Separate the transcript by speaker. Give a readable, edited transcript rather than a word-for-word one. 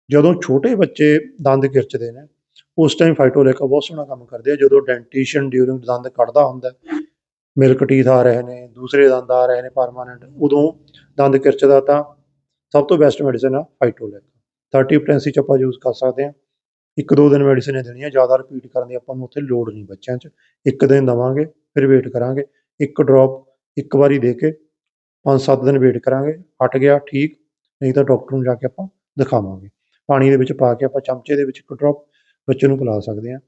Speaker 1: ਜਦੋਂ ਛੋਟੇ ਬੱਚੇ ਦੰਦ ਕਿਰਚਦੇ ਨੇ, ਉਸ ਟਾਈਮ ਫਾਈਟੋਲੈਕਾ ਬਹੁਤ ਸੋਹਣਾ ਕੰਮ ਕਰਦੇ ਆ। ਜਦੋਂ ਡੈਂਟੀਸ਼ਨ ਡਿਊਰਿੰਗ ਦੰਦ ਕੱਢਦਾ ਹੁੰਦਾ, ਮਿਲਕ ਟੀਥ ਆ ਰਹੇ ਨੇ, ਦੂਸਰੇ ਦੰਦ ਆ ਰਹੇ ਨੇ ਪਰਮਾਨੈਂਟ, ਉਦੋਂ ਦੰਦ ਕਿਰਚਦਾ ਤਾਂ ਸਭ ਤੋਂ ਬੈਸਟ ਮੈਡੀਸਨ ਆ ਫਾਈਟੋਲੈਕਾ। 30 ਪੋਟੈਂਸੀ 'ਚ ਆਪਾਂ ਯੂਜ਼ ਕਰ ਸਕਦੇ ਹਾਂ। 1-2 ਦਿਨ ਮੈਡੀਸਨ ਇਹ ਦੇਣੀ ਆ, ਜ਼ਿਆਦਾ ਰਿਪੀਟ ਕਰਨ ਦੀ ਆਪਾਂ ਨੂੰ ਉੱਥੇ ਲੋੜ ਨਹੀਂ ਬੱਚਿਆਂ 'ਚ। 1 ਦਿਨ ਦੇਵਾਂਗੇ, ਫਿਰ ਵੇਟ ਕਰਾਂਗੇ। 1 ਡਰੋਪ 1 ਵਾਰੀ ਦੇ ਕੇ 5-7 ਦਿਨ ਵੇਟ ਕਰਾਂਗੇ, ਹਟ ਗਿਆ ਠੀਕ, ਨਹੀਂ ਤਾਂ ਡਾਕਟਰ ਨੂੰ ਜਾ ਕੇ ਆਪਾਂ ਦਿਖਾਵਾਂਗੇ। ਪਾਣੀ ਦੇ ਵਿੱਚ ਪਾ ਕੇ ਆਪਾਂ ਚਮਚੇ ਦੇ ਵਿੱਚ 1 ਡਰੋਪ ਬੱਚੇ ਨੂੰ ਪਿਲਾ ਸਕਦੇ ਹਾਂ।